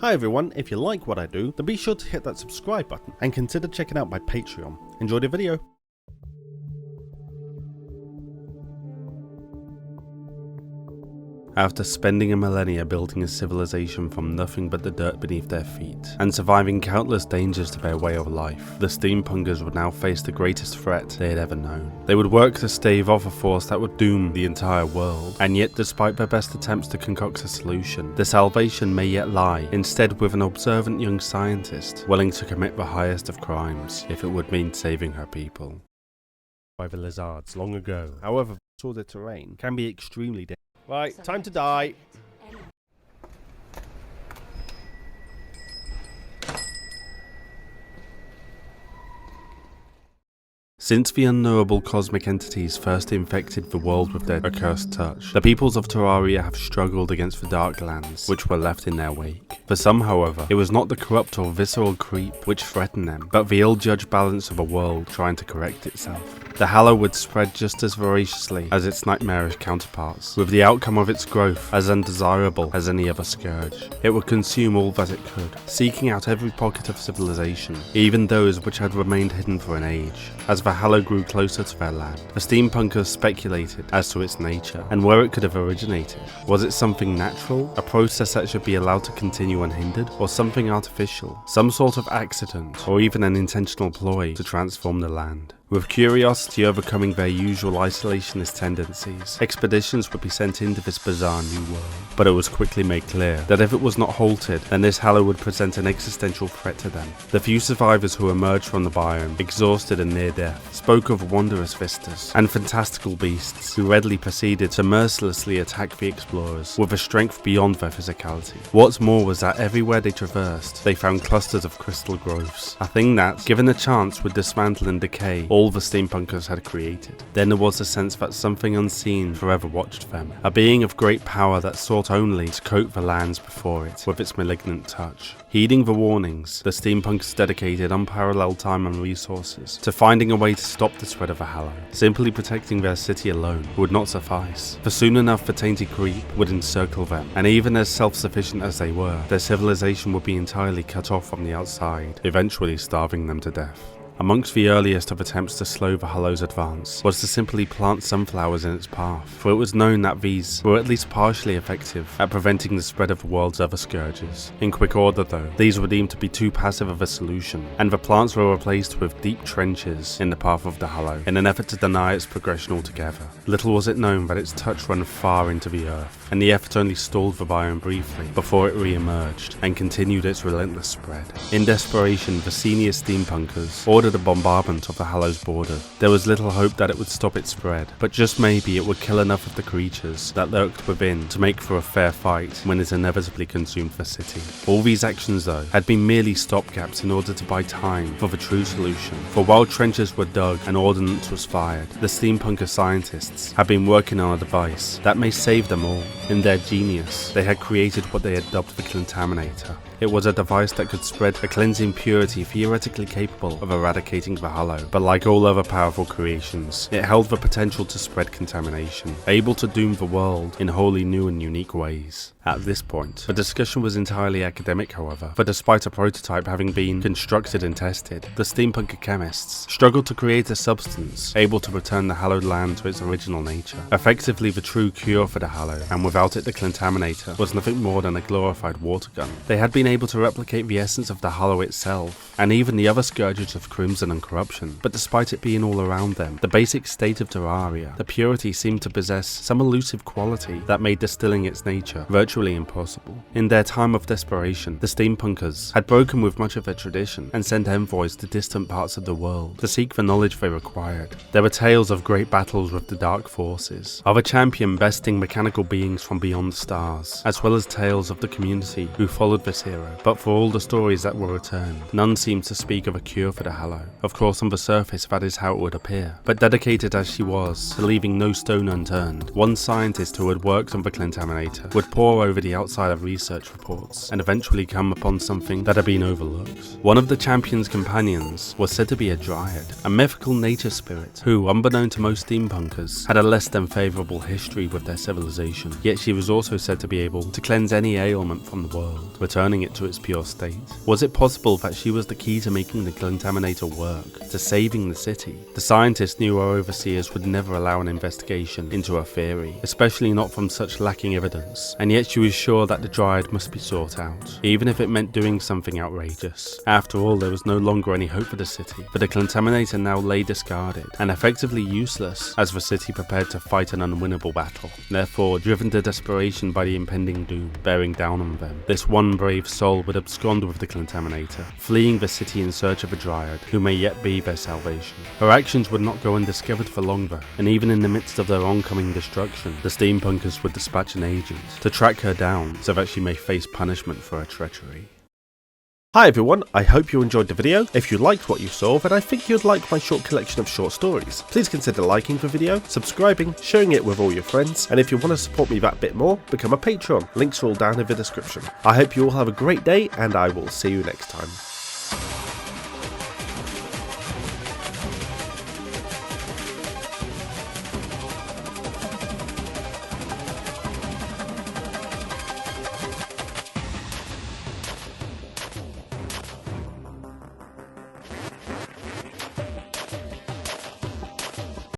Hi everyone, if you like what I do, then be sure to hit that subscribe button and consider checking out my Patreon. Enjoy the video. After spending a millennia building a civilization from nothing but the dirt beneath their feet, and surviving countless dangers to their way of life, the Steampunkers would now face the greatest threat they had ever known. They would work to stave off a force that would doom the entire world, and yet despite their best attempts to concoct a solution, the salvation may yet lie instead with an observant young scientist willing to commit the highest of crimes if it would mean saving her people. By the lizards long ago, however, the terrain can be extremely dangerous. Right, time to die. Since the unknowable cosmic entities first infected the world with their accursed touch, the peoples of Terraria have struggled against the dark lands which were left in their wake. For some, however, it was not the corrupt or visceral creep which threatened them, but the ill-judged balance of a world trying to correct itself. The Hallow would spread just as voraciously as its nightmarish counterparts, with the outcome of its growth as undesirable as any other scourge. It would consume all that it could, seeking out every pocket of civilization, even those which had remained hidden for an age. As the Hallow grew closer to their land, the Steampunkers speculated as to its nature and where it could have originated. Was it something natural, a process that should be allowed to continue unhindered, or something artificial, some sort of accident, or even an intentional ploy to transform the land? With curiosity overcoming their usual isolationist tendencies, expeditions would be sent into this bizarre new world. But it was quickly made clear that if it was not halted, then this Hallow would present an existential threat to them. The few survivors who emerged from the biome, exhausted and near death, spoke of wondrous vistas and fantastical beasts who readily proceeded to mercilessly attack the explorers with a strength beyond their physicality. What's more was that everywhere they traversed, they found clusters of crystal growths, a thing that, given a chance, would dismantle and decay all the Steampunkers had created. Then there was a sense that something unseen forever watched them, a being of great power that sought only to coat the lands before it with its malignant touch. Heeding the warnings, the Steampunkers dedicated unparalleled time and resources to finding a way to stop the spread of the Hallow. Simply protecting their city alone would not suffice, for soon enough the tainted creep would encircle them, and even as self-sufficient as they were, their civilization would be entirely cut off from the outside, eventually starving them to death. Amongst the earliest of attempts to slow the Hallow's advance was to simply plant sunflowers in its path, for it was known that these were at least partially effective at preventing the spread of the world's other scourges. In quick order though, these were deemed to be too passive of a solution, and the plants were replaced with deep trenches in the path of the Hallow, in an effort to deny its progression altogether. Little was it known that its touch ran far into the earth, and the effort only stalled the biome briefly before it re-emerged and continued its relentless spread. In desperation, the senior Steampunkers ordered a bombardment of the Hallow's border. There was little hope that it would stop its spread, but just maybe it would kill enough of the creatures that lurked within to make for a fair fight when it inevitably consumed the city. All these actions though had been merely stopgaps in order to buy time for the true solution, for while trenches were dug and ordnance was fired, the Steampunker scientists had been working on a device that may save them all. In their genius, they had created what they had dubbed the Contaminator. It was a device that could spread a cleansing purity theoretically capable of eradicating the Hallow, but like all other powerful creations, it held the potential to spread contamination, able to doom the world in wholly new and unique ways. At this point, the discussion was entirely academic however, for despite a prototype having been constructed and tested, the Steampunker chemists struggled to create a substance able to return the hallowed land to its original nature, effectively the true cure for the Hallow, and without it the Contaminator was nothing more than a glorified water gun. They had been able to replicate the essence of the Hallow itself, and even the other scourges of crimson and corruption, but despite it being all around them, the basic state of Terraria, the purity seemed to possess some elusive quality that made distilling its nature virtually impossible. In their time of desperation, the Steampunkers had broken with much of their tradition and sent envoys to distant parts of the world to seek the knowledge they required. There were tales of great battles with the dark forces, of a champion besting mechanical beings from beyond the stars, as well as tales of the community who followed this hero. But for all the stories that were returned, none seemed to speak of a cure for the Hallow. Of course, on the surface that is how it would appear, but dedicated as she was to leaving no stone unturned, one scientist who had worked on the Contaminator would pour go over the outside of research reports and eventually come upon something that had been overlooked. One of the champion's companions was said to be a dryad, a mythical nature spirit who, unbeknown to most steampunkers, had a less than favourable history with their civilization. Yet she was also said to be able to cleanse any ailment from the world, returning it to its pure state. Was it possible that she was the key to making the contaminator work, to saving the city? The scientists knew our overseers would never allow an investigation into her theory, especially not from such lacking evidence, and yet she was sure that the dryad must be sought out, even if it meant doing something outrageous. After all, there was no longer any hope for the city, for the contaminator now lay discarded and effectively useless as the city prepared to fight an unwinnable battle. Therefore, driven to desperation by the impending doom bearing down on them, this one brave soul would abscond with the contaminator, fleeing the city in search of a dryad who may yet be their salvation. Her actions would not go undiscovered for long though, and even in the midst of their oncoming destruction, the Steampunkers would dispatch an agent to track her down so that she may face punishment for her treachery. Hi everyone, I hope you enjoyed the video. If you liked what you saw, then I think you'd like my short collection of short stories. Please consider liking the video, subscribing, sharing it with all your friends, and if you want to support me that bit more, become a Patreon. Links are all down in the description. I hope you all have a great day, and I will see you next time.